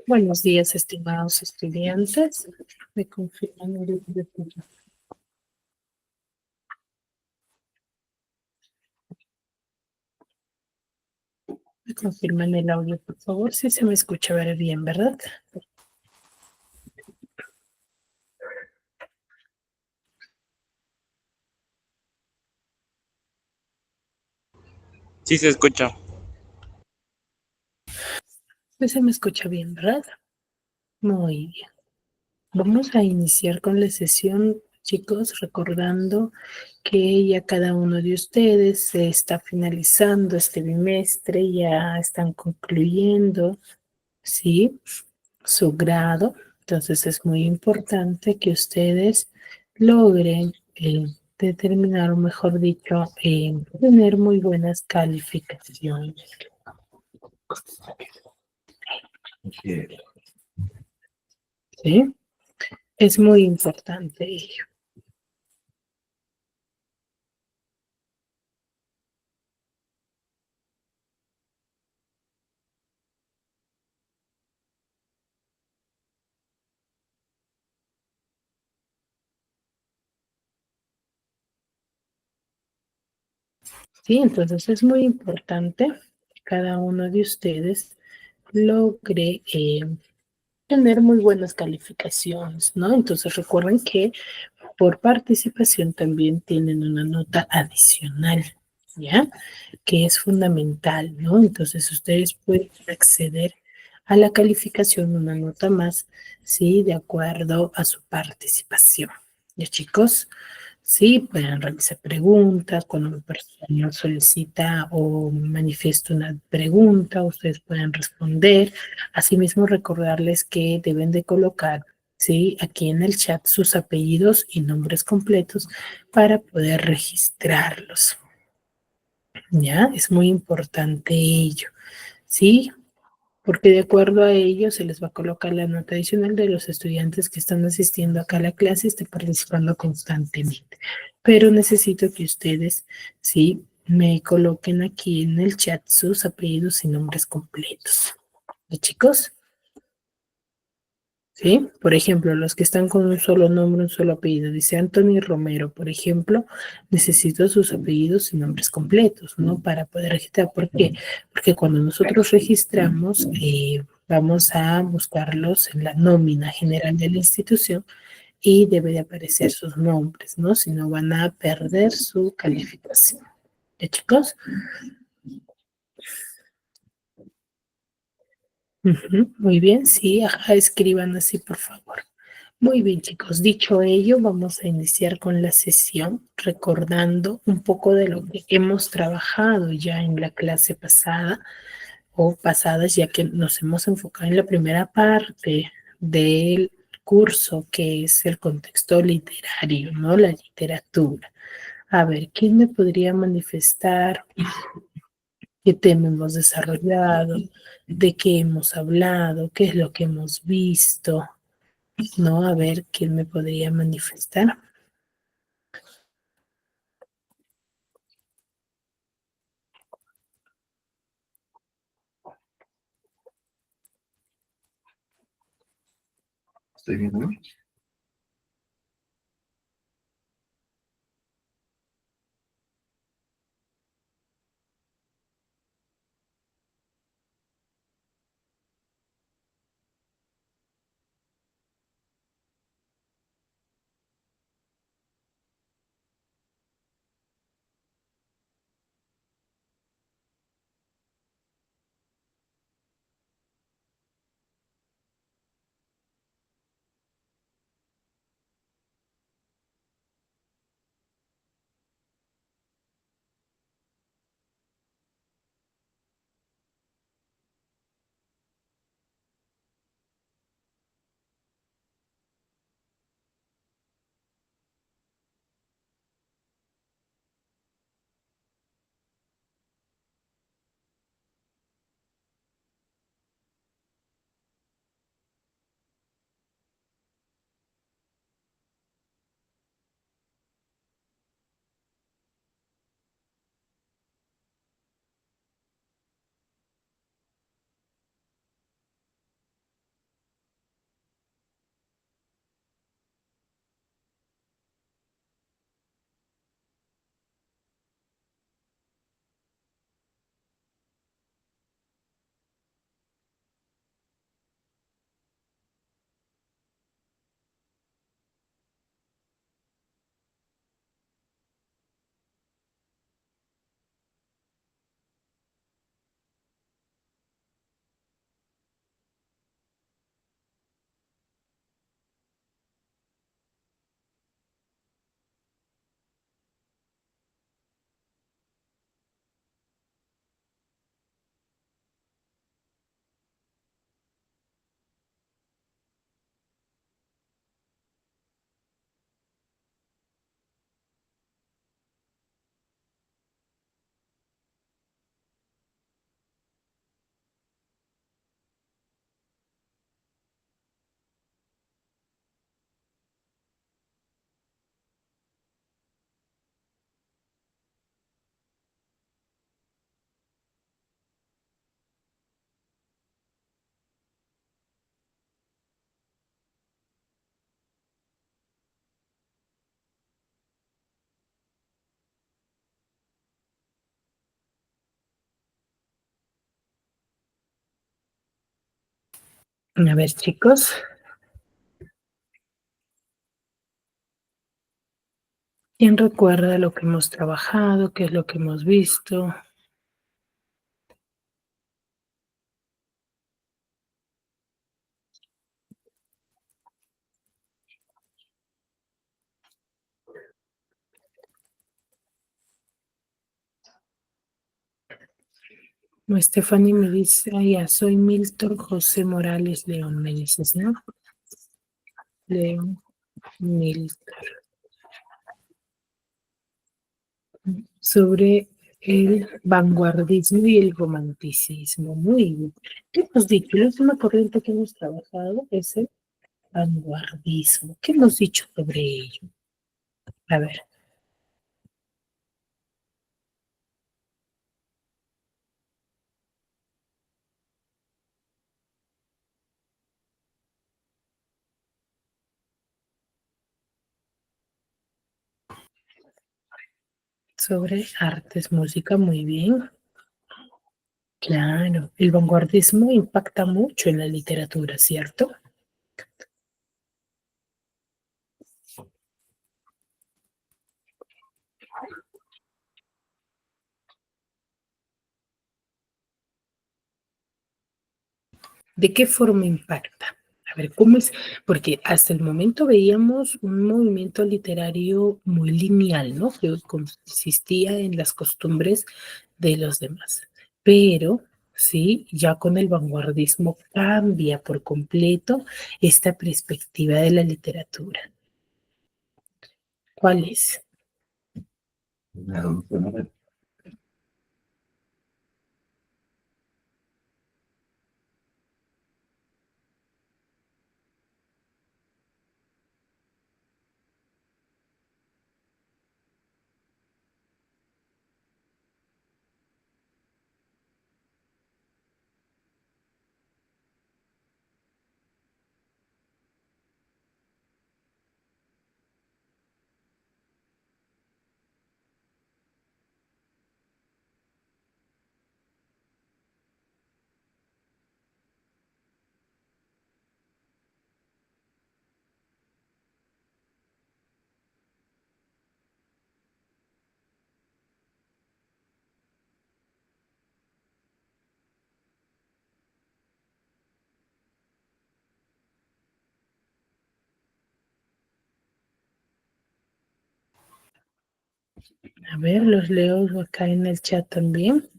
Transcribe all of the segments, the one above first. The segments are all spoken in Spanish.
Buenos días, estimados estudiantes. Me confirman el audio. Me confirman el audio, por favor. Si se me escucha ver bien, ¿verdad? Sí se escucha. Sí se me escucha bien, ¿verdad? Muy bien. Vamos a iniciar con la sesión, chicos, recordando que ya cada uno de ustedes se está finalizando este bimestre, ya están concluyendo, ¿sí? Su grado. Entonces es muy importante que ustedes logren determinar, o mejor dicho, tener muy buenas calificaciones. ¿Sí? Es muy importante ello. ¿Sí? Entonces es muy importante que cada uno de ustedes logre tener muy buenas calificaciones, ¿no? Entonces recuerden que por participación también tienen una nota adicional, ¿ya? Que es fundamental, ¿no? Entonces ustedes pueden acceder a la calificación una nota más, ¿sí? De acuerdo a su participación. ¿Ya, chicos? Sí, pueden realizar preguntas. Cuando una persona solicita o manifiesta una pregunta, ustedes pueden responder. Asimismo, recordarles que deben de colocar, ¿sí? Aquí en el chat sus apellidos y nombres completos para poder registrarlos. ¿Ya? Es muy importante ello, ¿sí? Porque de acuerdo a ello se les va a colocar la nota adicional de los estudiantes que están asistiendo acá a la clase y están participando constantemente. Pero necesito que ustedes, sí, me coloquen aquí en el chat sus apellidos y nombres completos. ¿Y chicos? ¿Sí? Por ejemplo, los que están con un solo nombre, un solo apellido, dice Anthony Romero, por ejemplo, necesito sus apellidos y nombres completos, ¿no? Para poder registrar. ¿Por qué? Porque cuando nosotros registramos, vamos a buscarlos en la nómina general de la institución y debe de aparecer sus nombres, ¿no? Si no, van a perder su calificación. ¿Ya, chicos? Muy bien, sí, ajá, escriban así, por favor. Muy bien, chicos. Dicho ello, vamos a iniciar con la sesión recordando un poco de lo que hemos trabajado ya en la clase pasada o pasadas, ya que nos hemos enfocado en la primera parte del curso, que es el contexto literario, ¿no? La literatura. A ver, ¿quién me podría manifestar qué tema hemos desarrollado, de qué hemos hablado, qué es lo que hemos visto? ¿No? A ver, ¿quién me podría manifestar? Estoy viendo. A ver, chicos, ¿quién recuerda lo que hemos trabajado? ¿Qué es lo que hemos visto? No, Stephanie me dice, ah, ya, soy Milton José Morales León, me dices, ¿no? León Milton. Sobre el vanguardismo y el romanticismo. Muy bien. ¿Qué hemos dicho? La última corriente que hemos trabajado es el vanguardismo. ¿Qué hemos dicho sobre ello? A ver, sobre artes, música, muy bien. Claro, el vanguardismo impacta mucho en la literatura, ¿cierto? ¿De qué forma impacta? A ver, ¿cómo es? Porque hasta el momento veíamos un movimiento literario muy lineal, ¿no? Que consistía en las costumbres de los demás. Pero, sí, ya con el vanguardismo cambia por completo esta perspectiva de la literatura. ¿Cuál es? A ver, los leo acá en el chat también.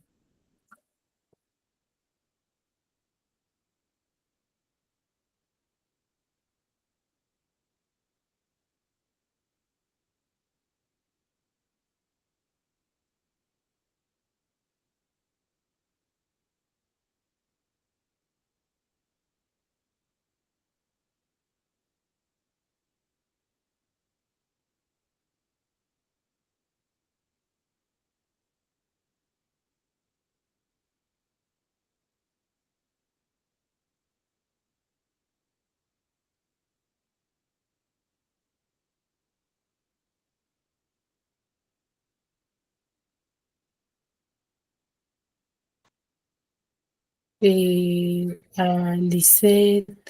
A Lisette,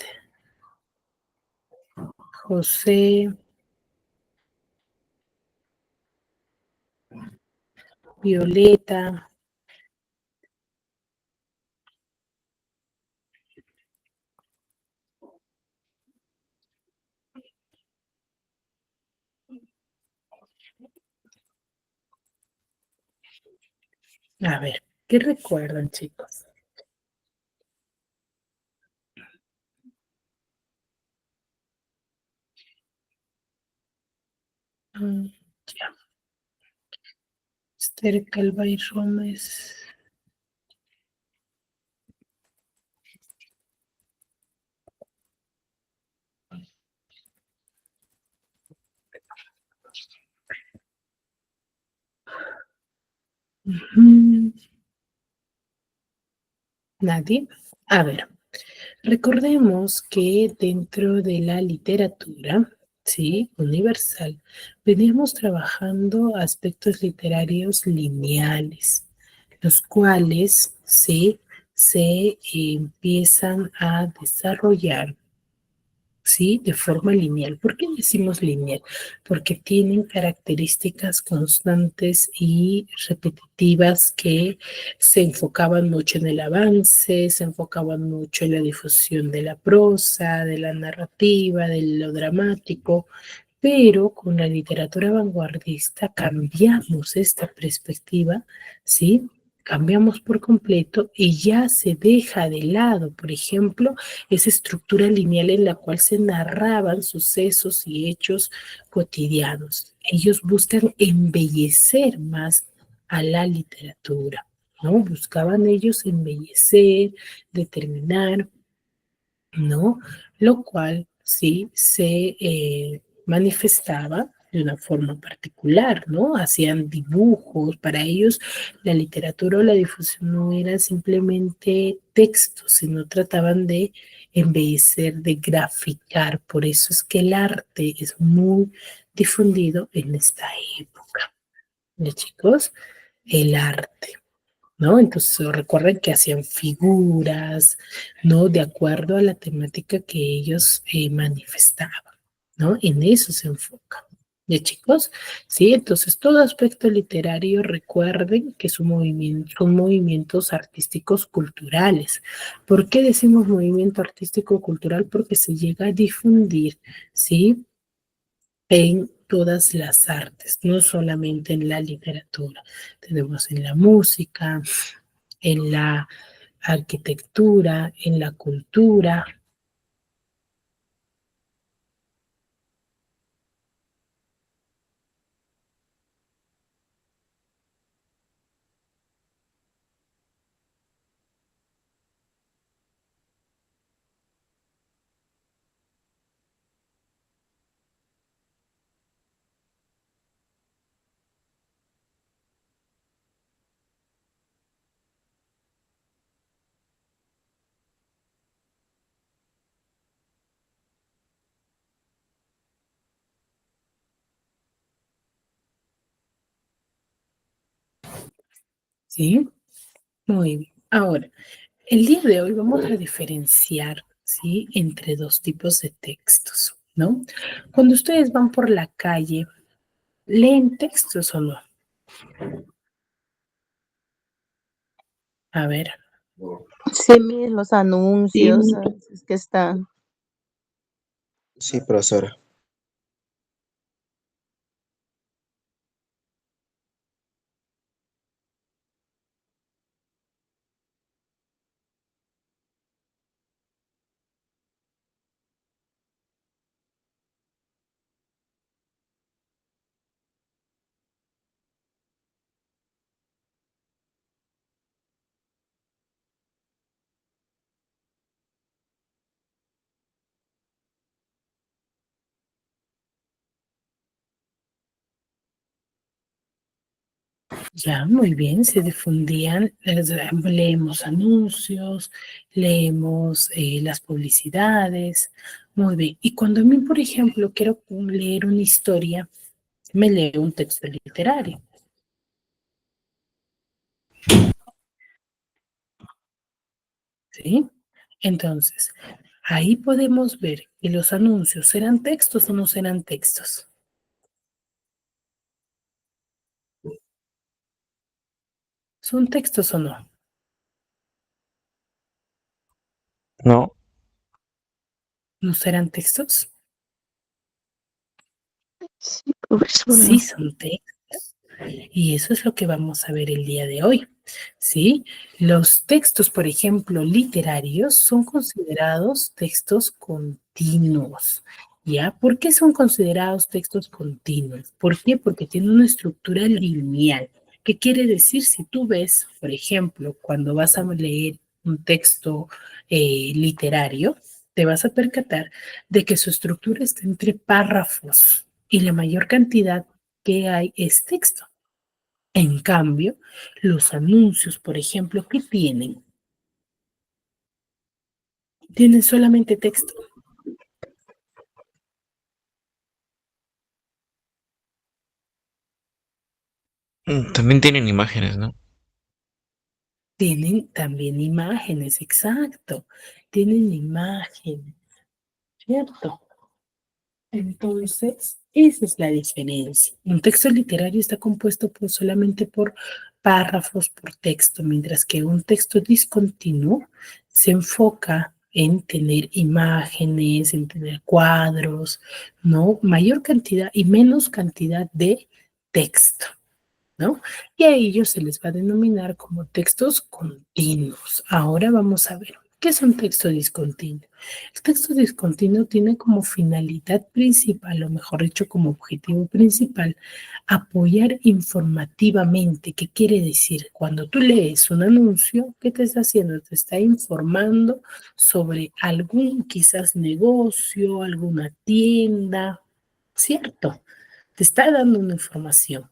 José, Violeta. A ver, ¿qué recuerdan, chicos? Ya, Esther Calvay Gómez. Nadie. A ver, recordemos que dentro de la literatura, sí, universal, venimos trabajando aspectos literarios lineales, los cuales sí, se empiezan a desarrollar, ¿sí? De forma lineal. ¿Por qué decimos lineal? Porque tienen características constantes y repetitivas que se enfocaban mucho en el avance, se enfocaban mucho en la difusión de la prosa, de la narrativa, de lo dramático, pero con la literatura vanguardista cambiamos esta perspectiva, ¿sí? Cambiamos por completo y ya se deja de lado, por ejemplo, esa estructura lineal en la cual se narraban sucesos y hechos cotidianos. Ellos buscan embellecer más a la literatura, ¿no? Buscaban ellos embellecer, determinar, ¿no? Lo cual sí se manifestaba de una forma particular, ¿no? Hacían dibujos, para ellos la literatura o la difusión no era simplemente texto, sino trataban de embellecer, de graficar. Por eso es que el arte es muy difundido en esta época. ¿Ya, chicos? El arte. ¿No? Entonces recuerden que hacían figuras, ¿no? De acuerdo a la temática que ellos manifestaban, ¿no? En eso se enfoca. ¿De chicos? Sí, entonces todo aspecto literario, recuerden que son movimientos artísticos culturales. ¿Por qué decimos movimiento artístico cultural? Porque se llega a difundir, ¿sí? En todas las artes, no solamente en la literatura. Tenemos en la música, en la arquitectura, en la cultura. ¿Sí? Muy bien. Ahora, el día de hoy vamos a diferenciar, ¿sí? Entre dos tipos de textos, ¿no? Cuando ustedes van por la calle, ¿leen textos o no? A ver. Sí, los anuncios, a veces que están. Sí, profesora. Ya, muy bien, se difundían, leemos anuncios, leemos las publicidades, muy bien. Y cuando a mí, por ejemplo, quiero leer una historia, me leo un texto literario, ¿sí? Entonces, ahí podemos ver que los anuncios serán textos o no serán textos. ¿Son textos o no? No, ¿No serán textos? Sí, Sí, profesora. son textos. Y eso es lo que vamos a ver el día de hoy, ¿sí? Los textos, por ejemplo, literarios, son considerados textos continuos, ¿ya? ¿Por qué son considerados textos continuos? ¿Por qué? Porque tienen una estructura lineal. ¿Qué quiere decir? Si tú ves, por ejemplo, cuando vas a leer un texto literario, te vas a percatar de que su estructura está entre párrafos y la mayor cantidad que hay es texto. En cambio, los anuncios, por ejemplo, ¿qué tienen? Tienen solamente texto. también tienen imágenes, ¿no? Tienen también imágenes, exacto. Tienen imágenes, ¿cierto? Entonces, esa es la diferencia. Un texto literario está compuesto solamente por párrafos, por texto, mientras que un texto discontinuo se enfoca en tener imágenes, en tener cuadros, ¿no? Mayor cantidad y menos cantidad de texto, ¿no? Y a ellos se les va a denominar como textos continuos. Ahora vamos a ver, ¿qué es un texto discontinuo? El texto discontinuo tiene como finalidad principal, o mejor dicho, como objetivo principal, apoyar informativamente. ¿Qué quiere decir? Cuando tú lees un anuncio, ¿qué te está haciendo? Te está informando sobre algún quizás negocio, alguna tienda, ¿cierto? Te está dando una información.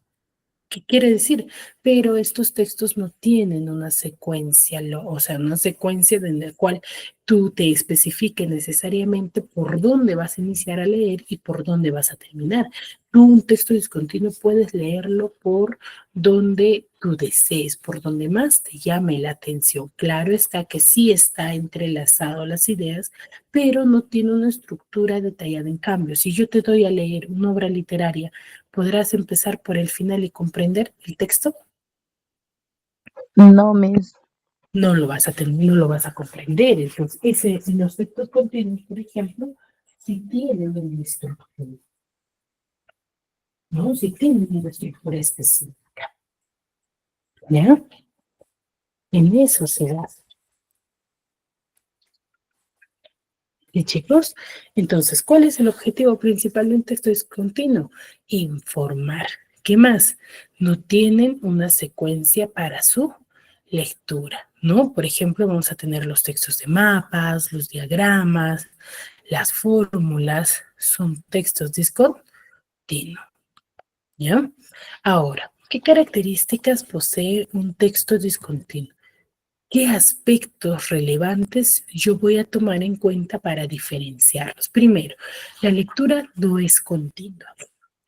¿Qué quiere decir? Pero estos textos no tienen una secuencia, o sea, una secuencia en la cual tú te especifiques necesariamente por dónde vas a iniciar a leer y por dónde vas a terminar. Tú un texto discontinuo puedes leerlo por donde tú desees, por donde más te llame la atención. Claro está que sí está entrelazado las ideas, pero no tiene una estructura detallada. En cambio, si yo te doy a leer una obra literaria, podrás empezar por el final y comprender el texto, No, Miss. no lo vas a tener, no lo vas a comprender. Entonces, los textos continuos, por ejemplo, si tienen una estructura, ¿no? Si tienen una estructura específica, ¿ya? En eso se basa. ¿Y chicos? Entonces, ¿cuál es el objetivo principal de un texto discontinuo? Informar. ¿Qué más? No tienen una secuencia para su lectura, ¿no? Por ejemplo, vamos a tener los textos de mapas, los diagramas, las fórmulas, son textos discontinuos, ¿ya? Ahora, ¿qué características posee un texto discontinuo? ¿Qué aspectos relevantes yo voy a tomar en cuenta para diferenciarlos? Primero, la lectura no es continua,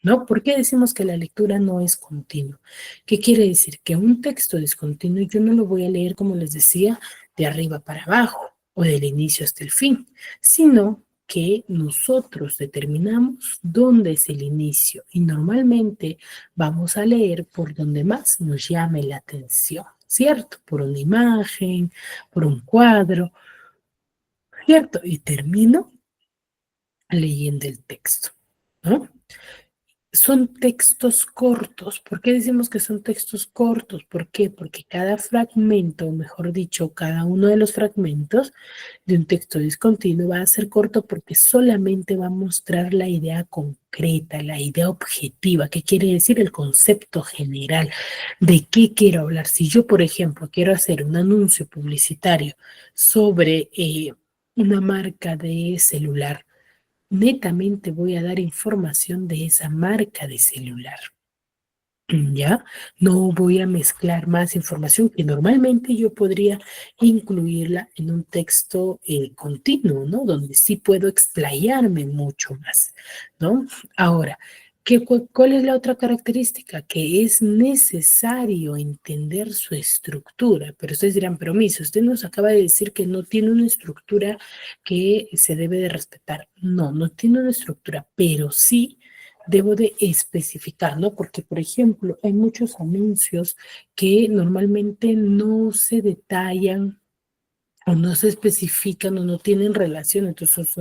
¿no? ¿Por qué decimos que la lectura no es continua? ¿Qué quiere decir? Que un texto discontinuo yo no lo voy a leer, como les decía, de arriba para abajo o del inicio hasta el fin, sino que nosotros determinamos dónde es el inicio y normalmente vamos a leer por donde más nos llame la atención, ¿cierto? Por una imagen, por un cuadro, ¿cierto? Y termino leyendo el texto, ¿no? Son textos cortos. ¿Por qué decimos que son textos cortos? ¿Por qué? Porque cada fragmento, o mejor dicho, cada uno de los fragmentos de un texto discontinuo va a ser corto porque solamente va a mostrar la idea concreta, la idea objetiva, ¿qué quiere decir? El concepto general de qué quiero hablar. Si yo, por ejemplo, quiero hacer un anuncio publicitario sobre una marca de celular, netamente voy a dar información de esa marca de celular. ¿Ya? No voy a mezclar más información que normalmente yo podría incluirla en un texto continuo, ¿no? Donde sí puedo explayarme mucho más, ¿no? Ahora, ¿cuál es la otra característica? Que es necesario entender su estructura. Pero ustedes dirán, pero Miss, usted nos acaba de decir que no tiene una estructura que se debe de respetar. No, no tiene una estructura, pero sí debo de especificar, ¿no? Porque, por ejemplo, hay muchos anuncios que normalmente no se detallan o no se especifican o no tienen relación, entonces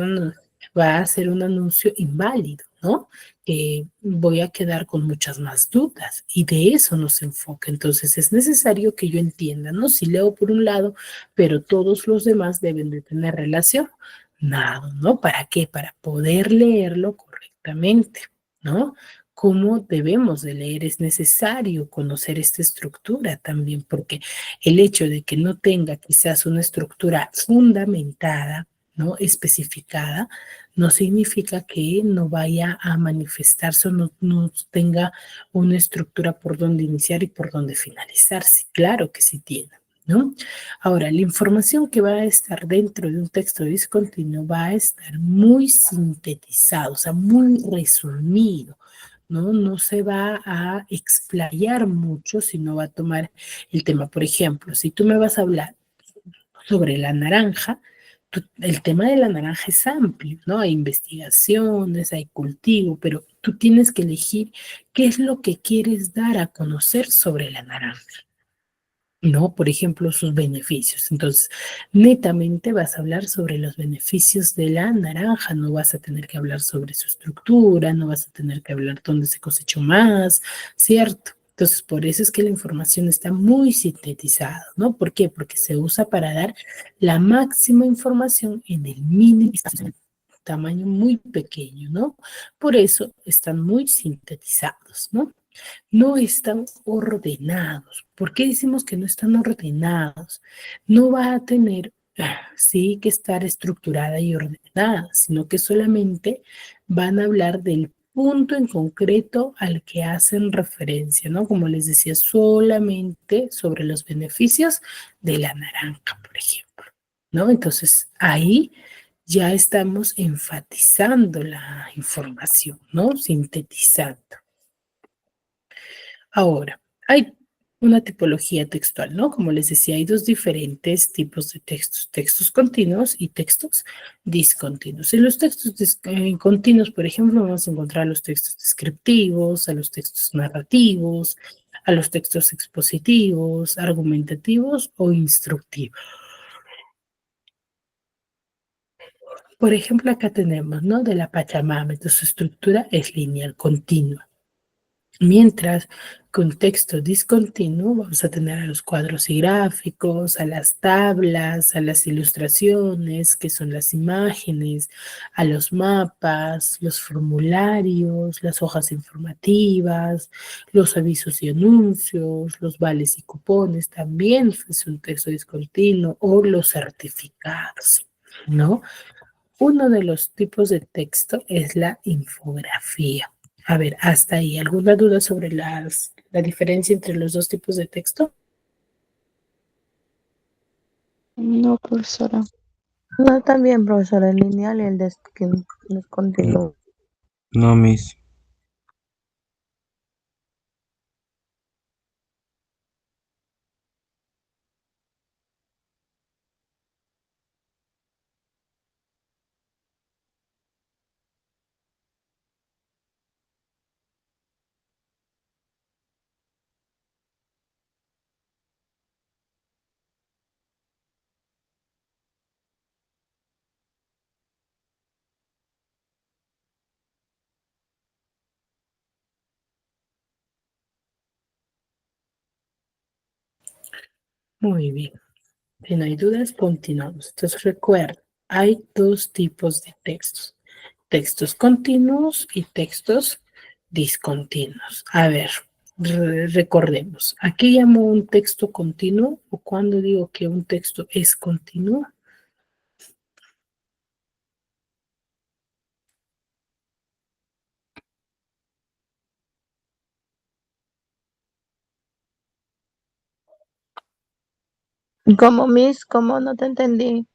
va a ser un anuncio inválido, ¿no? Que voy a quedar con muchas más dudas y de eso nos enfoca. Entonces es necesario que yo entienda, ¿no? Si leo por un lado, pero todos los demás deben de tener relación, nada, ¿no? ¿Para qué? Para poder leerlo correctamente, ¿no? ¿Cómo debemos de leer? Es necesario conocer esta estructura también, porque el hecho de que no tenga quizás una estructura fundamentada, ¿no? Especificada, no significa que no vaya a manifestarse o no tenga una estructura por donde iniciar y por donde finalizar. Sí, claro que sí tiene, ¿no? Ahora, la información que va a estar dentro de un texto discontinuo va a estar muy sintetizado, o sea, muy resumido. ¿No? No se va a explayar mucho, sino va a tomar el tema. Por ejemplo, si tú me vas a hablar sobre la naranja, el tema de la naranja es amplio, ¿no? Hay investigaciones, hay cultivo, pero tú tienes que elegir qué es lo que quieres dar a conocer sobre la naranja. ¿No? Por ejemplo, sus beneficios. Entonces, netamente vas a hablar sobre los beneficios de la naranja, no vas a tener que hablar sobre su estructura, no vas a tener que hablar dónde se cosechó más, ¿cierto? Entonces, por eso es que la información está muy sintetizada, ¿no? ¿Por qué? Porque se usa para dar la máxima información en el mínimo tamaño muy pequeño, ¿no? Por eso están muy sintetizados, ¿no? No están ordenados. ¿Por qué decimos que no están ordenados? No va a tener, sí, que estar estructurada y ordenada, sino que solamente van a hablar del punto en concreto al que hacen referencia, ¿no? Como les decía, solamente sobre los beneficios de la naranja, por ejemplo, ¿no? Entonces, ahí ya estamos enfatizando la información, ¿no? Sintetizando. Ahora, hay una tipología textual, ¿no? Como les decía, hay dos diferentes tipos de textos, textos continuos y textos discontinuos. En los textos continuos, por ejemplo, vamos a encontrar los textos descriptivos, a los textos narrativos, a los textos expositivos, argumentativos o instructivos. Por ejemplo, acá tenemos, ¿no? De la Pachamama, entonces su estructura es lineal, continua. Mientras con texto discontinuo vamos a tener a los cuadros y gráficos, a las tablas, a las ilustraciones, que son las imágenes, a los mapas, los formularios, las hojas informativas, los avisos y anuncios, los vales y cupones, también es un texto discontinuo, o los certificados, ¿no? Uno de los tipos de texto es la infografía. A ver, hasta ahí, ¿alguna duda sobre la diferencia entre los dos tipos de texto? No, profesora. No, también, profesora, el lineal y el No, descontinuo. no, Miss. Muy bien. Si no hay dudas, continuamos. Entonces recuerda, hay dos tipos de textos. Textos continuos y textos discontinuos. A ver, recordemos. ¿A qué llamo un texto continuo o cuando digo que un texto es continuo? ¿Cómo, Miss? ¿Cómo? No te entendí.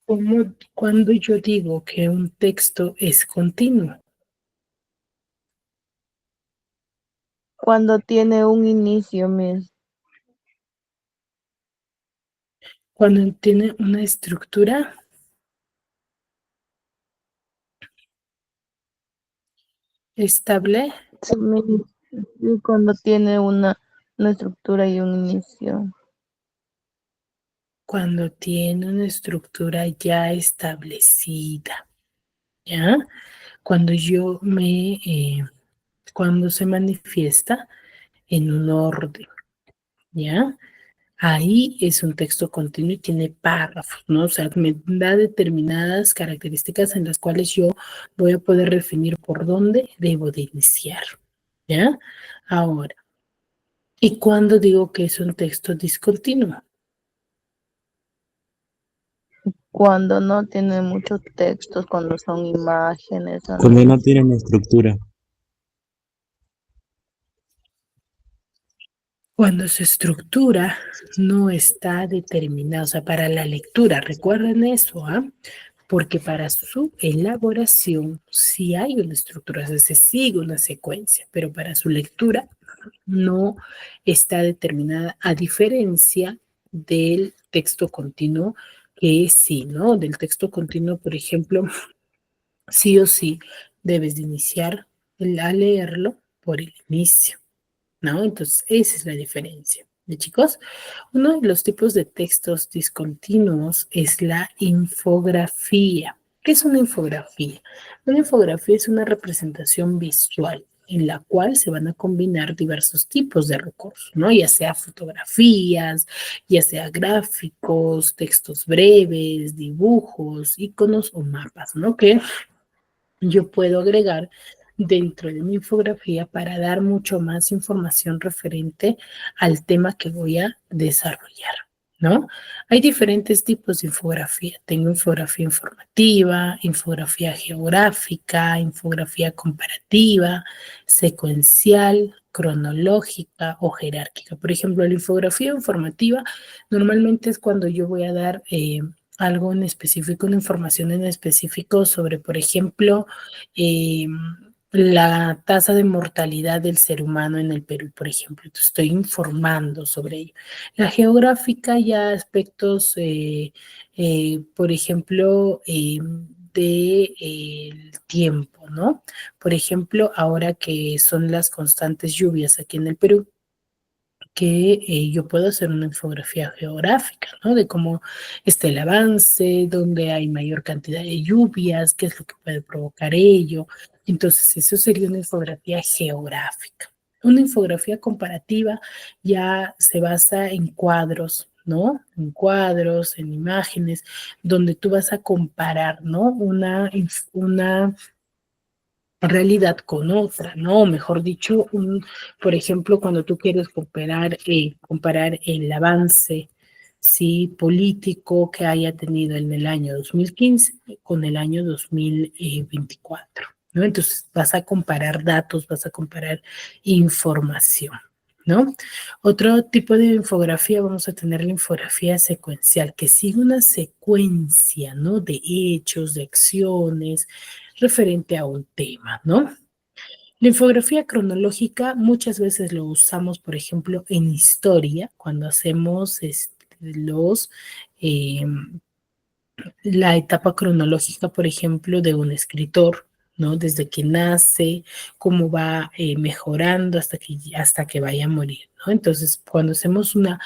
Como cuando yo digo que un texto es continuo, Cuando tiene un inicio, Miss. cuando tiene una estructura estable, Sí, Miss. Sí, cuando tiene una estructura y un inicio. cuando tiene una estructura ya establecida, ¿ya? Cuando yo cuando se manifiesta en un orden, ¿ya? Ahí es un texto continuo y tiene párrafos, ¿no? O sea, me da determinadas características en las cuales yo voy a poder definir por dónde debo de iniciar, ¿ya? Ahora, ¿y cuándo digo que es un texto discontinuo? Cuando no tiene muchos textos, cuando son imágenes, Cuando no anuncios. tiene una estructura. Cuando su estructura no está determinada, o sea, para la lectura, recuerden eso, ¿ah? Porque para su elaboración sí hay una estructura, o sea, se sigue una secuencia, pero para su lectura no está determinada, a diferencia del texto continuo, que sí, ¿no? Del texto continuo, por ejemplo, sí o sí debes de iniciar a leerlo por el inicio, ¿no? Entonces, esa es la diferencia. ¿De chicos? Uno de los tipos de textos discontinuos es la infografía. ¿Qué es una infografía? Una infografía es una representación visual en la cual se van a combinar diversos tipos de recursos, ¿no? Ya sea fotografías, ya sea gráficos, textos breves, dibujos, iconos o mapas, ¿no? Que yo puedo agregar dentro de mi infografía para dar mucho más información referente al tema que voy a desarrollar, ¿no? Hay diferentes tipos de infografía. Tengo infografía informativa, infografía geográfica, infografía comparativa, secuencial, cronológica o jerárquica. Por ejemplo, la infografía informativa normalmente es cuando yo voy a dar algo en específico, una información en específico sobre, por ejemplo, eh, la tasa de mortalidad del ser humano en el Perú, por ejemplo. Entonces, estoy informando sobre ello. La geográfica ya aspectos, por ejemplo, del tiempo, ¿no? Por ejemplo, ahora que son las constantes lluvias aquí en el Perú, que yo puedo hacer una infografía geográfica, ¿no? De cómo está el avance, dónde hay mayor cantidad de lluvias, qué es lo que puede provocar ello. Entonces, eso sería una infografía geográfica. Una infografía comparativa ya se basa en cuadros, ¿no? En cuadros, en imágenes, donde tú vas a comparar, ¿no? Una realidad con otra, ¿no? Mejor dicho, por ejemplo, cuando tú quieres comparar el avance, sí, político que haya tenido en el año 2015 con el año 2024, ¿no? Entonces vas a comparar datos, vas a comparar información, ¿no? Otro tipo de infografía, vamos a tener la infografía secuencial, que sigue una secuencia, ¿no? De hechos, de acciones, referente a un tema, ¿no? La infografía cronológica muchas veces lo usamos, por ejemplo, en historia, cuando hacemos eh, la etapa cronológica, por ejemplo, de un escritor, ¿no? Desde que nace, cómo va mejorando hasta que vaya a morir, ¿no? Entonces, cuando hacemos una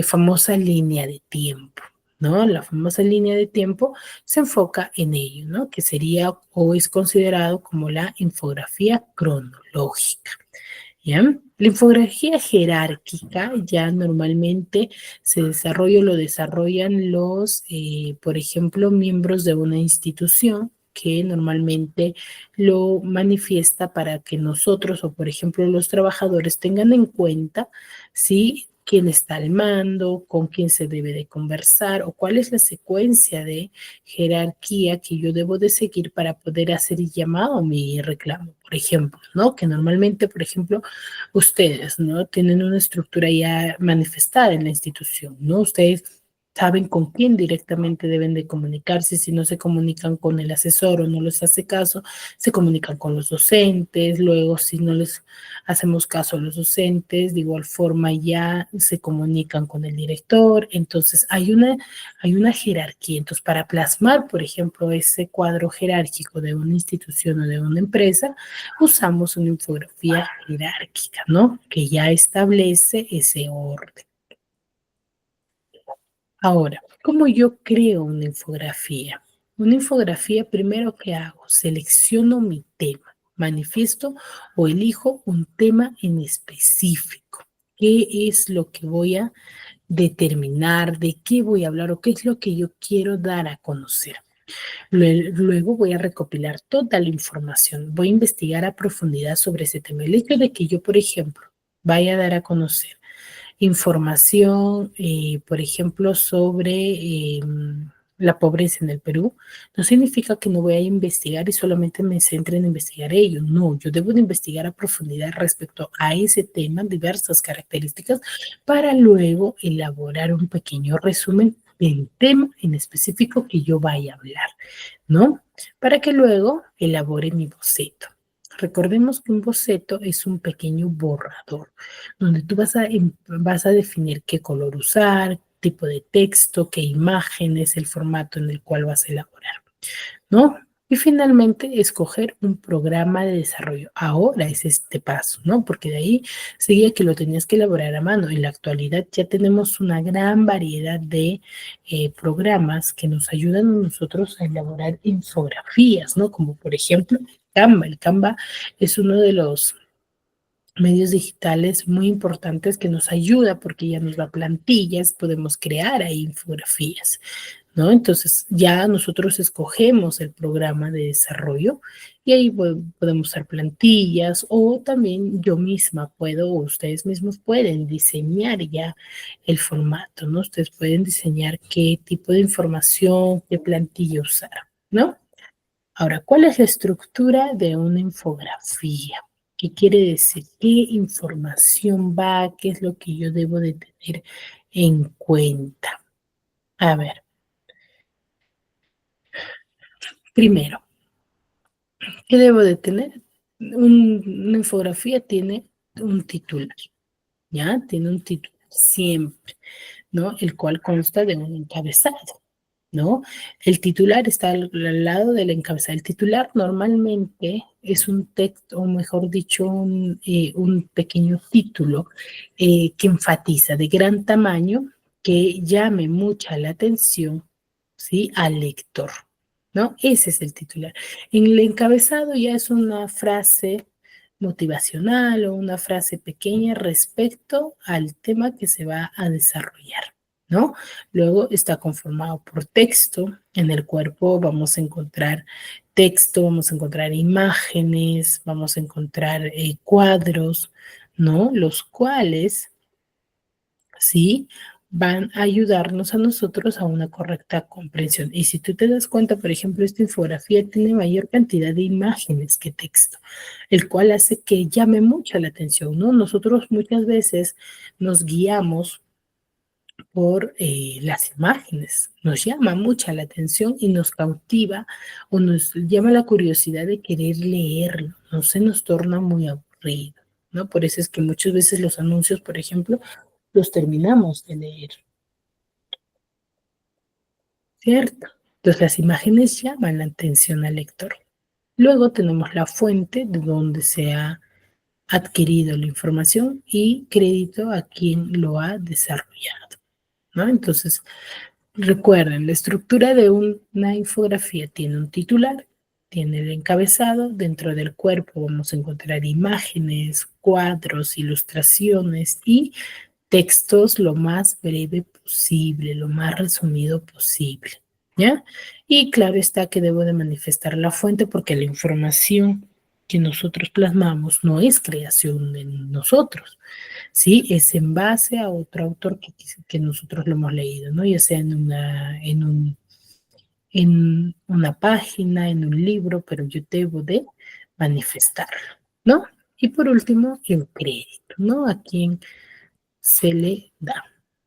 famosa línea de tiempo, ¿no? La famosa línea de tiempo se enfoca en ello, ¿no? Que sería o es considerado como la infografía cronológica. ¿Ya? La infografía jerárquica ya normalmente lo desarrollan por ejemplo, miembros de una institución que normalmente lo manifiesta para que nosotros o, por ejemplo, los trabajadores tengan en cuenta, ¿sí? Quién está al mando, con quién se debe de conversar o cuál es la secuencia de jerarquía que yo debo de seguir para poder hacer llamado mi reclamo, por ejemplo, ¿no? Que normalmente, por ejemplo, ustedes, ¿no? Tienen una estructura ya manifestada en la institución, ¿no? Ustedes saben con quién directamente deben de comunicarse, si no se comunican con el asesor o no les hace caso, se comunican con los docentes, luego si no les hacemos caso a los docentes, de igual forma ya se comunican con el director, entonces hay una jerarquía, entonces para plasmar, por ejemplo, ese cuadro jerárquico de una institución o de una empresa, usamos una infografía jerárquica, ¿no? Que ya establece ese orden. Ahora, ¿cómo yo creo una infografía? Una infografía, primero que hago, selecciono mi tema, manifiesto o elijo un tema en específico. ¿Qué es lo que voy a determinar? ¿De qué voy a hablar o qué es lo que yo quiero dar a conocer? Luego voy a recopilar toda la información, voy a investigar a profundidad sobre ese tema. El hecho de que yo, por ejemplo, vaya a dar a conocer información, por ejemplo, sobre la pobreza en el Perú, no significa que no voy a investigar y solamente me centre en investigar ello. No, yo debo de investigar a profundidad respecto a ese tema, diversas características, para luego elaborar un pequeño resumen del tema en específico que yo vaya a hablar, ¿no? Para que luego elabore mi boceto. Recordemos que un boceto es un pequeño borrador donde tú vas a definir qué color usar, tipo de texto, qué imágenes, el formato en el cual vas a elaborar, ¿no? Y finalmente, escoger un programa de desarrollo. Ahora es este paso, ¿no? Porque de ahí seguía que lo tenías que elaborar a mano. En la actualidad ya tenemos una gran variedad de programas que nos ayudan a nosotros a elaborar infografías, ¿no? Como por ejemplo Canva. El Canva es uno de los medios digitales muy importantes que nos ayuda porque ya nos da plantillas, podemos crear ahí infografías, ¿no? Entonces ya nosotros escogemos el programa de desarrollo y ahí podemos usar plantillas o también yo misma puedo o ustedes mismos pueden diseñar ya el formato, ¿no? Ustedes pueden diseñar qué tipo de información, qué plantilla usar, ¿no? Ahora, ¿cuál es la estructura de una infografía? ¿Qué quiere decir? ¿Qué información va? ¿Qué es lo que yo debo de tener en cuenta? A ver, primero, ¿qué debo de tener? Una infografía tiene un titular, ¿ya? Tiene un titular siempre, ¿no? El cual consta de un encabezado. ¿No? El titular está al lado del encabezado. El titular normalmente es un texto, o mejor dicho, un pequeño título que enfatiza de gran tamaño, que llame mucha la atención, ¿sí? Al lector, ¿no? Ese es el titular. En el encabezado ya es una frase motivacional o una frase pequeña respecto al tema que se va a desarrollar, ¿no? Luego está conformado por texto. En el cuerpo vamos a encontrar texto, vamos a encontrar imágenes, vamos a encontrar cuadros, ¿no? Los cuales, ¿sí? Van a ayudarnos a nosotros a una correcta comprensión. Y si tú te das cuenta, por ejemplo, esta infografía tiene mayor cantidad de imágenes que texto, el cual hace que llame mucho la atención, ¿no? Nosotros muchas veces nos guiamos por las imágenes. Nos llama mucha la atención y nos cautiva o nos llama la curiosidad de querer leerlo. No se nos torna muy aburrido, ¿no? Por eso es que muchas veces los anuncios, por ejemplo, los terminamos de leer, ¿cierto? Entonces las imágenes llaman la atención al lector. Luego tenemos la fuente de donde se ha adquirido la información y crédito a quien lo ha desarrollado, ¿no? Entonces, recuerden, la estructura de una infografía tiene un titular, tiene el encabezado, dentro del cuerpo vamos a encontrar imágenes, cuadros, ilustraciones y textos lo más breve posible, lo más resumido posible, ¿ya? Y claro está que debo de manifestar la fuente porque la información que nosotros plasmamos no es creación de nosotros, ¿sí? Es en base a otro autor que nosotros lo hemos leído, ¿no? Ya sea en una página, en un libro, pero yo debo de manifestarlo, ¿no? Y por último, el crédito, ¿no? A quién se le da.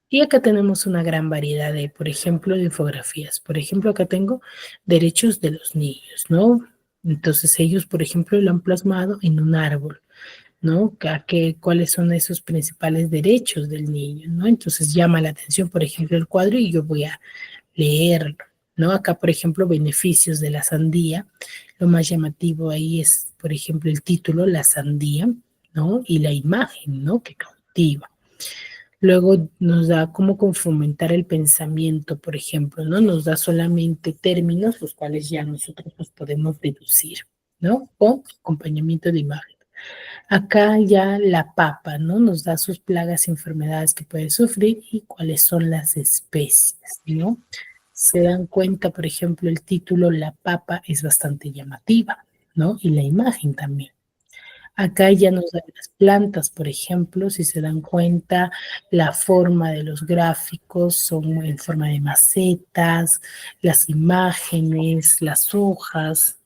Y acá tenemos una gran variedad de, por ejemplo, de infografías. Por ejemplo, acá tengo derechos de los niños, ¿no? Entonces ellos, por ejemplo, lo han plasmado en un árbol, ¿no? ¿Cuáles son esos principales derechos del niño, ¿no? Entonces llama la atención, por ejemplo, el cuadro y yo voy a leerlo, ¿no? Acá, por ejemplo, beneficios de la sandía. Lo más llamativo ahí es, por ejemplo, el título, la sandía, ¿no? Y la imagen, ¿no? Que cautiva. Luego nos da cómo fomentar el pensamiento, por ejemplo, ¿no? Nos da solamente términos, los cuales ya nosotros los podemos deducir, ¿no? Con acompañamiento de imagen. Acá ya la papa, ¿no? Nos da sus plagas y enfermedades que puede sufrir y cuáles son las especies, ¿no? Se dan cuenta, por ejemplo, el título, la papa es bastante llamativa, ¿no? Y la imagen también. Acá ya nos dan las plantas, por ejemplo, si se dan cuenta, la forma de los gráficos son en forma de macetas, las imágenes, las hojas,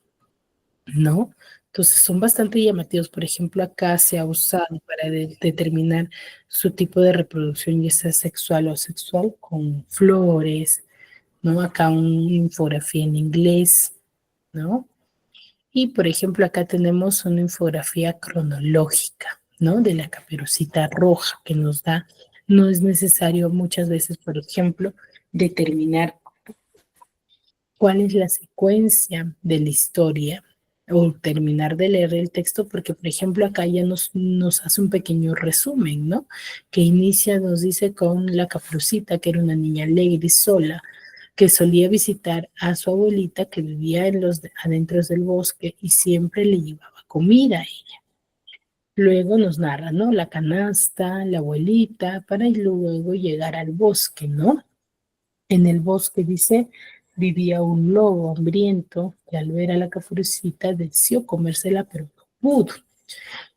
¿no? Entonces son bastante llamativos. Por ejemplo, acá se ha usado para determinar su tipo de reproducción, ya sea sexual o asexual, con flores, ¿no? Acá una infografía en inglés, ¿no? Y por ejemplo, acá tenemos una infografía cronológica, ¿no? De la caperucita roja que nos da, no es necesario muchas veces, por ejemplo, determinar cuál es la secuencia de la historia o terminar de leer el texto, porque por ejemplo acá ya nos hace un pequeño resumen, ¿no? Que inicia, nos dice con la Caperucita, que era una niña alegre y sola, que solía visitar a su abuelita que vivía en adentro del bosque y siempre le llevaba comida a ella. Luego nos narra, ¿no? La canasta, la abuelita, para luego llegar al bosque, ¿no? En el bosque, dice, vivía un lobo hambriento que al ver a la Caperucita deseó comérsela, pero no pudo.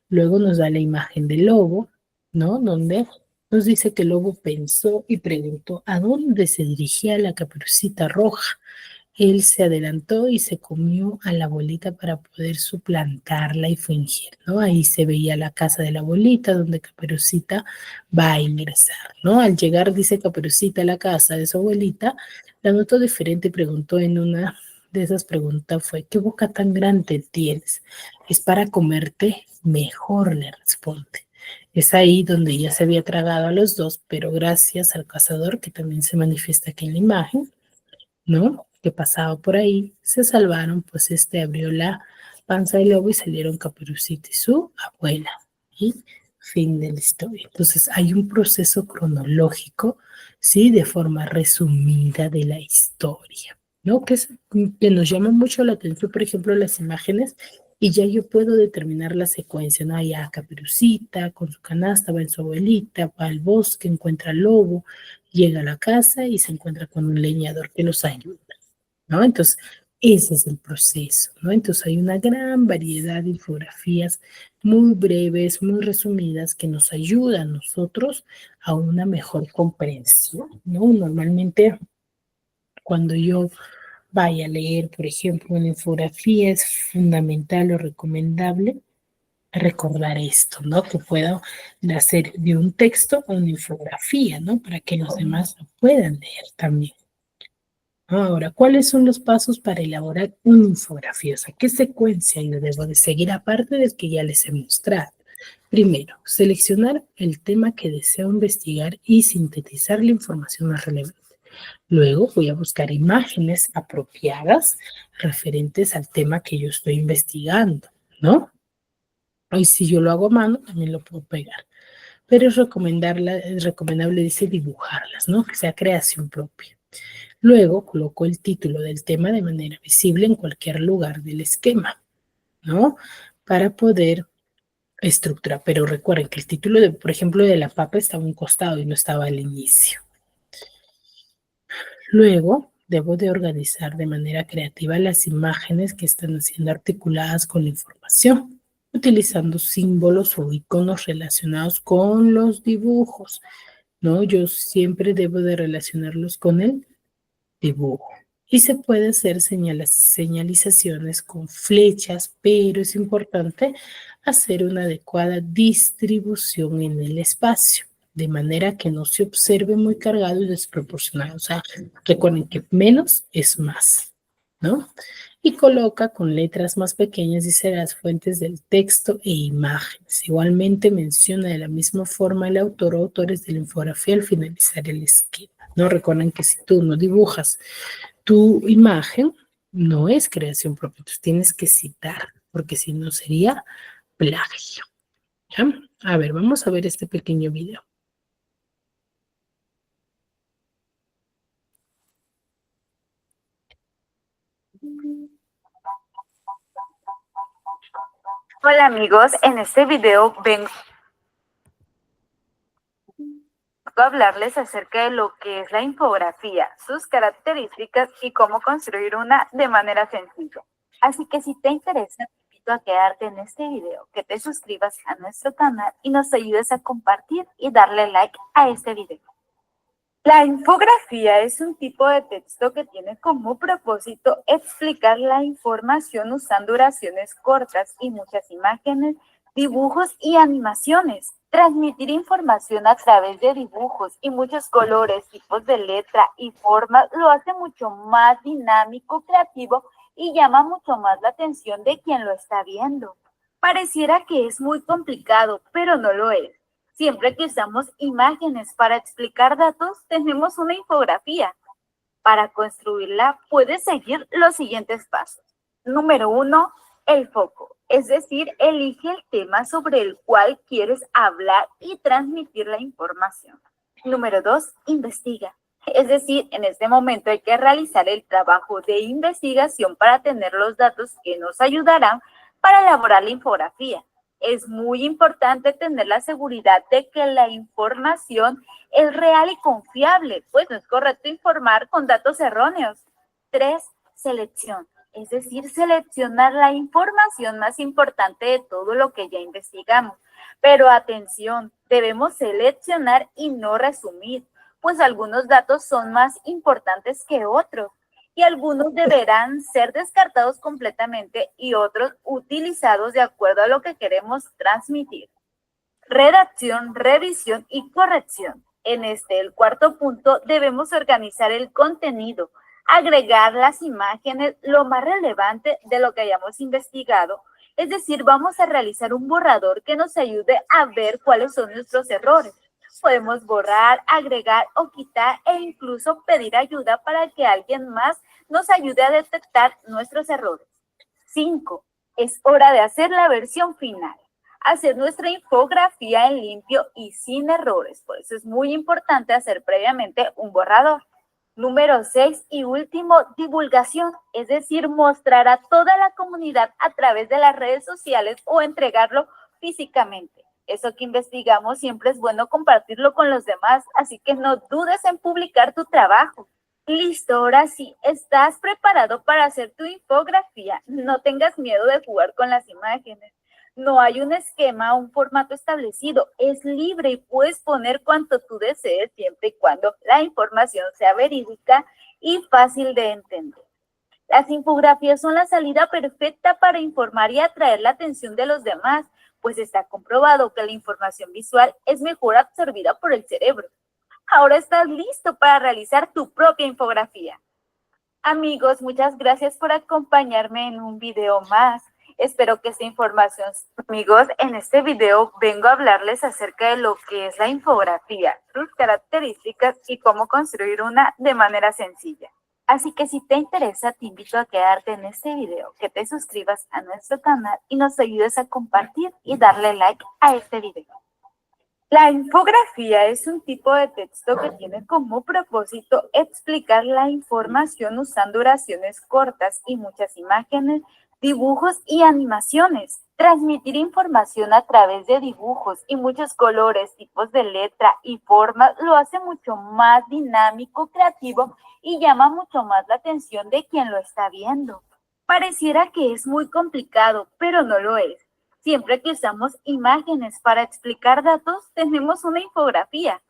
Luego nos da la imagen del lobo, ¿no? Donde nos dice que el lobo pensó y preguntó a dónde se dirigía la Caperucita Roja. Él se adelantó y se comió a la abuelita para poder suplantarla y fingir, ¿no? Ahí se veía la casa de la abuelita donde Caperucita va a ingresar, ¿no? Al llegar, dice Caperucita a la casa de su abuelita, la notó diferente y preguntó en una de esas preguntas fue, ¿qué boca tan grande tienes? Es para comerte mejor, le responde. Es ahí donde ya se había tragado a los dos, pero gracias al cazador, que también se manifiesta aquí en la imagen, ¿no? Que pasaba por ahí, se salvaron, pues abrió la panza del lobo y salieron Caperucita y su abuela. Y fin de la historia. Entonces hay un proceso cronológico, ¿sí? De forma resumida de la historia, ¿no? Que nos llama mucho la atención, por ejemplo, las imágenes, y ya yo puedo determinar la secuencia, ¿no? Allá Caperucita con su canasta, va en su abuelita, va al bosque, encuentra al lobo, llega a la casa y se encuentra con un leñador que los ayuda, ¿no? Entonces, ese es el proceso, ¿no? Entonces hay una gran variedad de infografías muy breves, muy resumidas, que nos ayudan a nosotros a una mejor comprensión, ¿no? Normalmente cuando yo vaya a leer, por ejemplo, una infografía, es fundamental o recomendable recordar esto, ¿no? Que puedo hacer de un texto una infografía, ¿no? Para que los demás lo puedan leer también. Ahora, ¿cuáles son los pasos para elaborar una infografía? O sea, ¿qué secuencia yo debo de seguir aparte del que ya les he mostrado? Primero, seleccionar el tema que deseo investigar y sintetizar la información más relevante. Luego voy a buscar imágenes apropiadas referentes al tema que yo estoy investigando, ¿no? Y si yo lo hago a mano, también lo puedo pegar. Pero es recomendable, dice, dibujarlas, ¿no? Que sea creación propia. Luego coloco el título del tema de manera visible en cualquier lugar del esquema, ¿no? Para poder estructurar. Pero recuerden que el título, por ejemplo, de la papa estaba a un costado y no estaba al inicio. Luego debo de organizar de manera creativa las imágenes que están siendo articuladas con la información, utilizando símbolos o iconos relacionados con los dibujos, ¿no? Yo siempre debo de relacionarlos con el dibujo, Y se puede hacer señalizaciones con flechas, pero es importante hacer una adecuada distribución en el espacio, de manera que no se observe muy cargado y desproporcionado. O sea, recuerden que menos es más, ¿no? Y coloca con letras más pequeñas, dice, las fuentes del texto e imágenes. Igualmente menciona de la misma forma el autor o autores de la infografía al finalizar el esquema, ¿no? Recuerden que si tú no dibujas tu imagen, no es creación propia, entonces tienes que citar, porque si no sería plagio. ¿Ya? A ver, vamos a ver este pequeño video. Hola amigos, en este video vengo a hablarles acerca de lo que es la infografía, sus características y cómo construir una de manera sencilla. Así que si te interesa, te invito a quedarte en este video, que te suscribas a nuestro canal y nos ayudes a compartir y darle like a este video. La infografía es un tipo de texto que tiene como propósito explicar la información usando oraciones cortas y muchas imágenes, dibujos y animaciones. Transmitir información a través de dibujos y muchos colores, tipos de letra y formas lo hace mucho más dinámico, creativo y llama mucho más la atención de quien lo está viendo. Pareciera que es muy complicado, pero no lo es. Siempre que usamos imágenes para explicar datos, tenemos una infografía. Para construirla, puedes seguir los siguientes pasos. Número 1, el foco. Es decir, elige el tema sobre el cual quieres hablar y transmitir la información. Número 2, investiga. Es decir, en este momento hay que realizar el trabajo de investigación para tener los datos que nos ayudarán para elaborar la infografía. Es muy importante tener la seguridad de que la información es real y confiable, pues no es correcto informar con datos erróneos. 3, selección, es decir, seleccionar la información más importante de todo lo que ya investigamos. Pero atención, debemos seleccionar y no resumir, pues algunos datos son más importantes que otros. Y algunos deberán ser descartados completamente y otros utilizados de acuerdo a lo que queremos transmitir. Redacción, revisión y corrección. En el cuarto punto, debemos organizar el contenido, agregar las imágenes, lo más relevante de lo que hayamos investigado. Es decir, vamos a realizar un borrador que nos ayude a ver cuáles son nuestros errores. Podemos borrar, agregar o quitar e incluso pedir ayuda para que alguien más nos ayude a detectar nuestros errores. 5. Es hora de hacer la versión final. Hacer nuestra infografía en limpio y sin errores. Por eso es muy importante hacer previamente un borrador. Número 6 y último, divulgación. Es decir, mostrar a toda la comunidad a través de las redes sociales o entregarlo físicamente. Eso que investigamos siempre es bueno compartirlo con los demás, así que no dudes en publicar tu trabajo. Listo, ahora sí, ¿estás preparado para hacer tu infografía? No tengas miedo de jugar con las imágenes. No hay un esquema, un formato establecido, es libre y puedes poner cuanto tú desees siempre y cuando la información sea verídica y fácil de entender. Las infografías son la salida perfecta para informar y atraer la atención de los demás, pues está comprobado que la información visual es mejor absorbida por el cerebro. Ahora estás listo para realizar tu propia infografía. Amigos, muchas gracias por acompañarme en un video más. Espero que esta información, amigos, en este video vengo a hablarles acerca de lo que es la infografía, sus características y cómo construir una de manera sencilla. Así que si te interesa, te invito a quedarte en este video, que te suscribas a nuestro canal y nos ayudes a compartir y darle like a este video. La infografía es un tipo de texto que tiene como propósito explicar la información usando oraciones cortas y muchas imágenes, dibujos y animaciones. Transmitir información a través de dibujos y muchos colores, tipos de letra y formas lo hace mucho más dinámico, creativo y llama mucho más la atención de quien lo está viendo. Pareciera que es muy complicado, pero no lo es. Siempre que usamos imágenes para explicar datos, tenemos una infografía.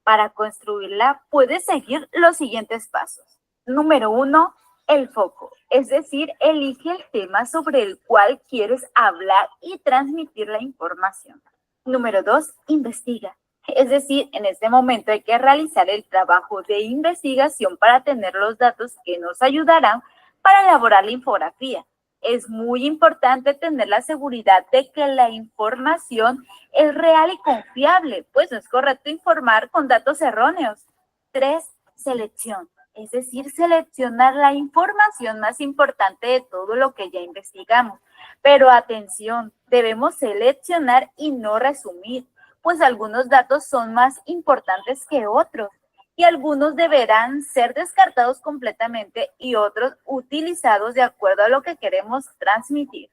Para construirla, puedes seguir los siguientes pasos. Número 1, el foco, es decir, elige el tema sobre el cual quieres hablar y transmitir la información. Número 2, investiga. Es decir, en este momento hay que realizar el trabajo de investigación para tener los datos que nos ayudarán para elaborar la infografía. Es muy importante tener la seguridad de que la información es real y confiable, pues no es correcto informar con datos erróneos. 3, selección. Es decir, seleccionar la información más importante de todo lo que ya investigamos. Pero atención, debemos seleccionar y no resumir, pues algunos datos son más importantes que otros y algunos deberán ser descartados completamente y otros utilizados de acuerdo a lo que queremos transmitir.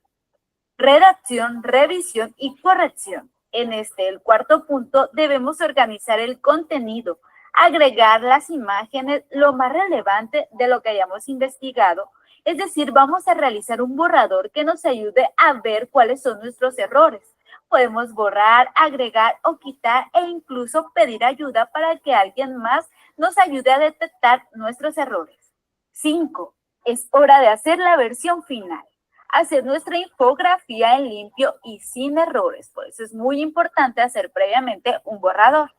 Redacción, revisión y corrección. En el cuarto punto, debemos organizar el contenido, agregar las imágenes, lo más relevante de lo que hayamos investigado. Es decir, vamos a realizar un borrador que nos ayude a ver cuáles son nuestros errores. Podemos borrar, agregar o quitar e incluso pedir ayuda para que alguien más nos ayude a detectar nuestros errores. 5. Es hora de hacer la versión final. Hacer nuestra infografía en limpio y sin errores. Por eso es muy importante hacer previamente un borrador.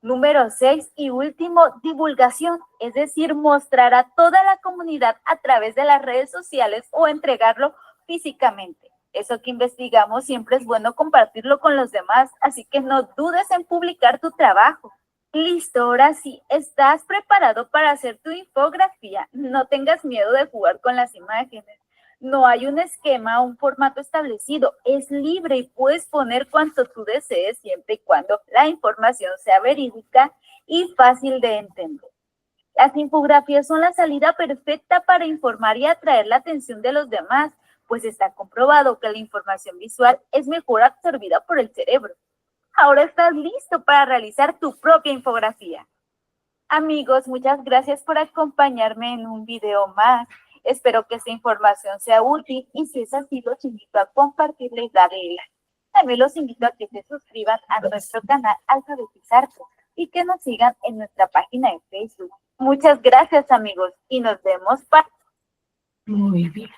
Número 6 y último, divulgación, es decir, mostrar a toda la comunidad a través de las redes sociales o entregarlo físicamente. Eso que investigamos siempre es bueno compartirlo con los demás, así que no dudes en publicar tu trabajo. Listo, ahora sí, ¿estás preparado para hacer tu infografía? No tengas miedo de jugar con las imágenes. No hay un esquema o un formato establecido, es libre y puedes poner cuanto tú desees siempre y cuando la información sea verídica y fácil de entender. Las infografías son la salida perfecta para informar y atraer la atención de los demás, pues está comprobado que la información visual es mejor absorbida por el cerebro. Ahora estás listo para realizar tu propia infografía. Amigos, muchas gracias por acompañarme en un video más. Espero que esta información sea útil y si es así, los invito a compartirla y darle like. También los invito a que se suscriban a nuestro canal Alfabetizarte y que nos sigan en nuestra página de Facebook. Muchas gracias, amigos, y nos vemos para... Muy bien.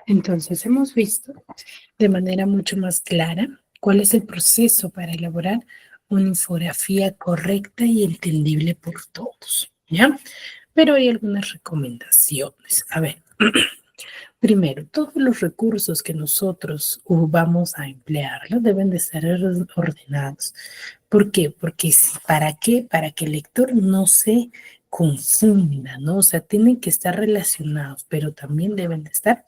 Entonces hemos visto de manera mucho más clara cuál es el proceso para elaborar una infografía correcta y entendible por todos, ¿ya? Pero hay algunas recomendaciones. A ver, primero, todos los recursos que nosotros vamos a emplear, ¿no? Deben de estar ordenados. ¿Por qué? Porque ¿para qué? Para que el lector no se confunda, ¿no? O sea, tienen que estar relacionados, pero también deben de estar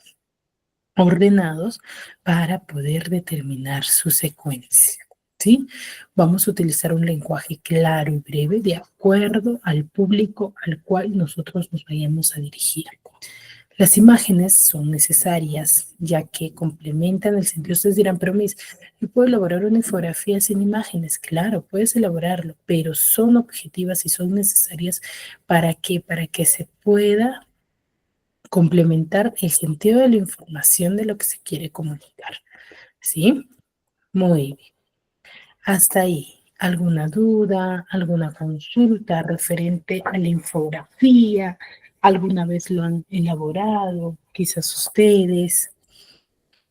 ordenados para poder determinar su secuencia, ¿sí? Vamos a utilizar un lenguaje claro y breve de acuerdo al público al cual nosotros nos vayamos a dirigir. Las imágenes son necesarias ya que complementan el sentido. Ustedes dirán, pero Miss, ¿yo puedo elaborar una infografía sin imágenes? Claro, puedes elaborarlo, pero son objetivas y son necesarias ¿para qué? Para que se pueda complementar el sentido de la información de lo que se quiere comunicar, ¿sí? Muy bien. Hasta ahí, ¿alguna duda, alguna consulta referente a la infografía? ¿Alguna vez lo han elaborado? Quizás ustedes,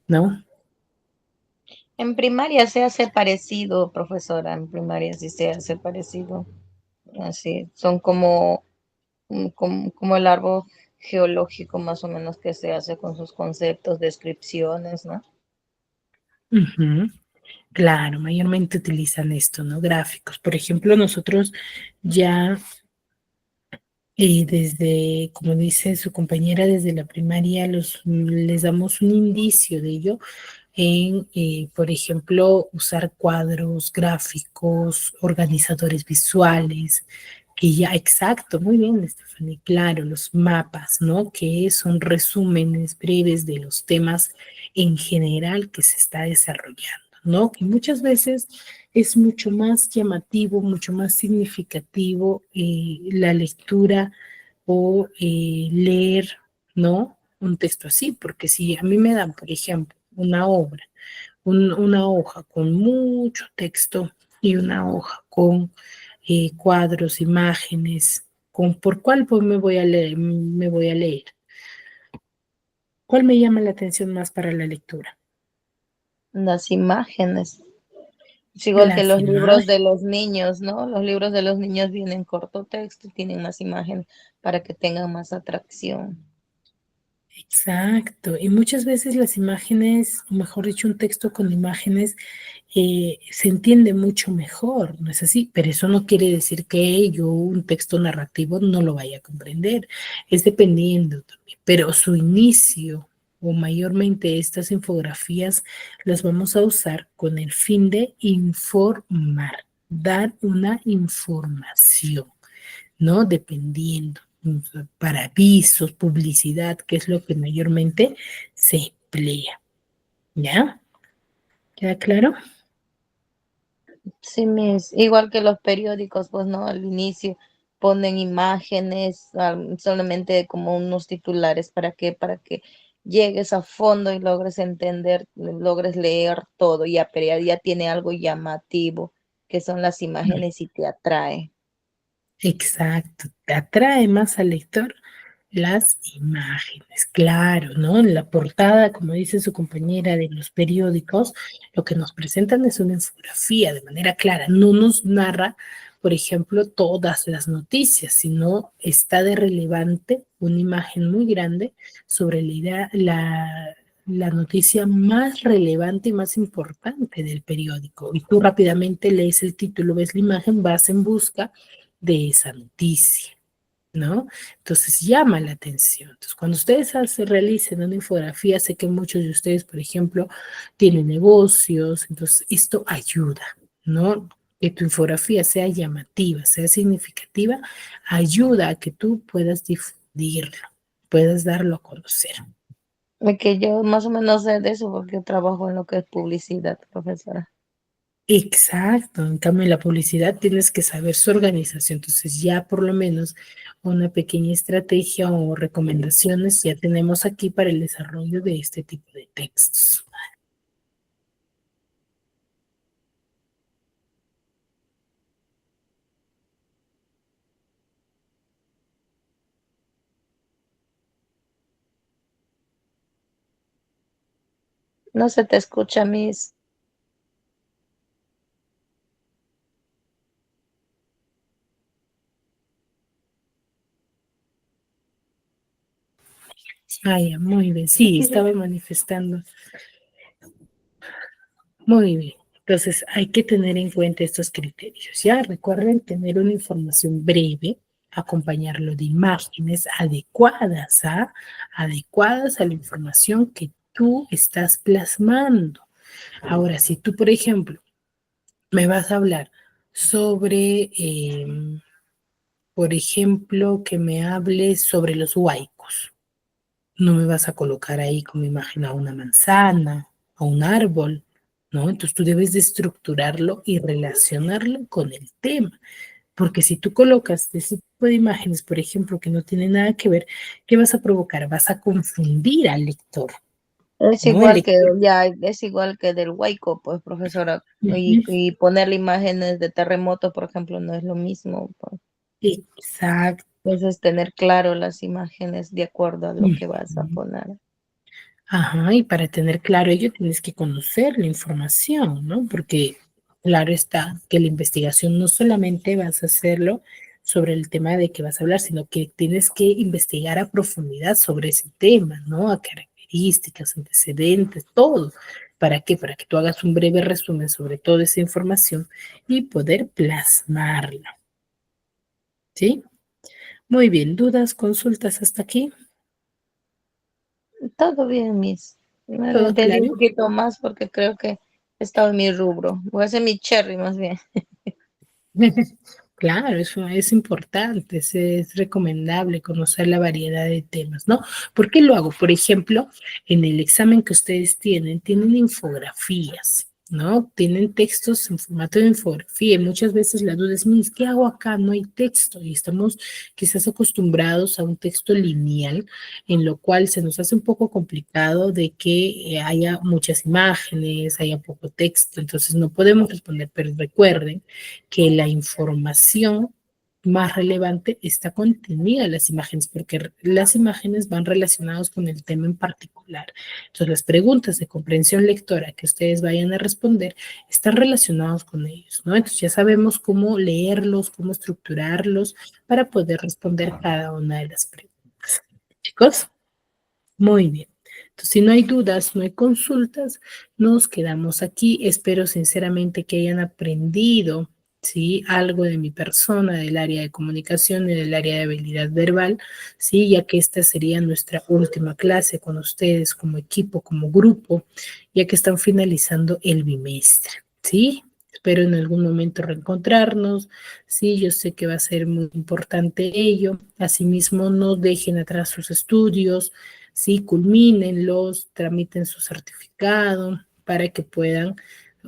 ¿no? En primaria se hace parecido, profesora, en primaria sí se hace parecido. Así, son como el árbol geológico más o menos que se hace con sus conceptos, descripciones, ¿no? Ujú. Claro, mayormente utilizan esto, ¿no? Gráficos. Por ejemplo, nosotros ya desde, como dice su compañera, desde la primaria les damos un indicio de ello en, por ejemplo, usar cuadros, gráficos, organizadores visuales, que ya, exacto, muy bien, Stephanie, claro, los mapas, ¿no? Que son resúmenes breves de los temas en general que se está desarrollando, ¿no? Que muchas veces es mucho más llamativo, mucho más significativo la lectura o leer, ¿no? Un texto así, porque si a mí me dan, por ejemplo, una obra, una hoja con mucho texto y una hoja con cuadros, imágenes, ¿Por cuál pues me voy a leer? ¿Cuál me llama la atención más para la lectura? Las imágenes. Es igual que Las los libros imágenes. de los niños, ¿no? Los libros de los niños vienen corto texto, tienen más imágenes para que tengan más atracción. Exacto. Y muchas veces las imágenes, o mejor dicho, un texto con imágenes se entiende mucho mejor, ¿no es así? Pero eso no quiere decir que yo un texto narrativo no lo vaya a comprender. Es dependiendo también. Pero su inicio, o mayormente estas infografías, las vamos a usar con el fin de informar, dar una información, ¿no? Dependiendo, para avisos, publicidad, que es lo que mayormente se emplea. ¿Ya? ¿Queda claro? Sí, igual que los periódicos, pues no, al inicio ponen imágenes, solamente como unos titulares para que llegues a fondo y logres entender, logres leer todo, ya, pero ya tiene algo llamativo, que son las imágenes y te atrae. Exacto, te atrae más al lector las imágenes, claro, ¿no? En la portada, como dice su compañera de los periódicos, lo que nos presentan es una infografía de manera clara, no nos narra, por ejemplo, todas las noticias, sino está de relevante una imagen muy grande sobre la noticia más relevante y más importante del periódico. Y tú rápidamente lees el título, ves la imagen, vas en busca de esa noticia, ¿no? Entonces llama la atención. Entonces, cuando ustedes realicen una infografía, sé que muchos de ustedes, por ejemplo, tienen negocios, entonces esto ayuda, ¿no? Que tu infografía sea llamativa, sea significativa, ayuda a que tú puedas difundirlo, puedas darlo a conocer. Que yo más o menos sé de eso porque trabajo en lo que es publicidad, profesora. Exacto, en cambio en la publicidad tienes que saber su organización, entonces ya por lo menos una pequeña estrategia o recomendaciones ya tenemos aquí para el desarrollo de este tipo de textos. No se te escucha, Miss. Ah, ya, muy bien, sí, estaba manifestando. Muy bien, entonces hay que tener en cuenta estos criterios, ¿ya? Recuerden tener una información breve, acompañarlo de imágenes adecuadas a la información que tú estás plasmando. Ahora, si tú, por ejemplo, me vas a hablar sobre, por ejemplo, que me hables sobre los huaicos, no me vas a colocar ahí como imagen a una manzana, a un árbol, ¿no? Entonces tú debes de estructurarlo y relacionarlo con el tema. Porque si tú colocas ese tipo de imágenes, por ejemplo, que no tienen nada que ver, ¿qué vas a provocar? Vas a confundir al lector, Es ¿no? El igual que, lector. ya, es igual que del Huayco, pues, profesora. Ujú. Y ponerle imágenes de terremotos, por ejemplo, no es lo mismo, pues. Exacto. Entonces, tener claro las imágenes de acuerdo a lo que vas a Ujú. poner. Ajá, y para tener claro ello tienes que conocer la información, ¿no? Porque claro está que la investigación no solamente vas a hacerlo sobre el tema de que vas a hablar, sino que tienes que investigar a profundidad sobre ese tema, ¿no? A características, antecedentes, todo. ¿Para qué? Para que tú hagas un breve resumen sobre toda esa información y poder plasmarla, ¿sí? Muy bien, ¿dudas, consultas hasta aquí? Todo bien, Miss. Me ¿Todo entendí un claro? poquito más porque creo que he estado en mi rubro. Voy a hacer mi cherry más bien. Claro, eso es importante, es recomendable conocer la variedad de temas, ¿no? ¿Por qué lo hago? Por ejemplo, en el examen que ustedes tienen infografías, ¿no? Tienen textos en formato de infografía y muchas veces la duda es, "Miss, ¿qué hago acá? No hay texto", y estamos quizás acostumbrados a un texto lineal, en lo cual se nos hace un poco complicado de que haya muchas imágenes, haya poco texto, entonces no podemos responder, pero recuerden que la información más relevante está contenida en las imágenes, porque las imágenes van relacionadas con el tema en particular. Entonces, las preguntas de comprensión lectora que ustedes vayan a responder están relacionados con ellos, ¿no? Entonces, ya sabemos cómo leerlos, cómo estructurarlos para poder responder cada una de las preguntas. Chicos, muy bien. Entonces, si no hay dudas, no hay consultas, nos quedamos aquí. Espero sinceramente que hayan aprendido, ¿sí? Algo de mi persona, del área de comunicación y del área de habilidad verbal, ¿sí? Ya que esta sería nuestra última clase con ustedes como equipo, como grupo, ya que están finalizando el bimestre, ¿sí? Espero en algún momento reencontrarnos, sí, yo sé que va a ser muy importante ello. Asimismo, no dejen atrás sus estudios, sí, culmínenlos, tramiten su certificado para que puedan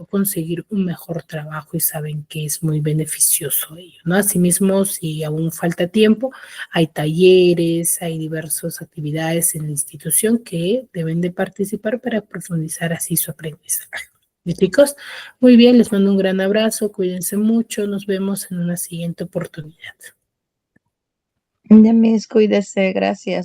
conseguir un mejor trabajo y saben que es muy beneficioso ello, ¿no? Asimismo, si aún falta tiempo, hay talleres, hay diversas actividades en la institución que deben de participar para profundizar así su aprendizaje. ¿Y chicos? Muy bien, les mando un gran abrazo, cuídense mucho, nos vemos en una siguiente oportunidad. Ya mis, cuídese, gracias.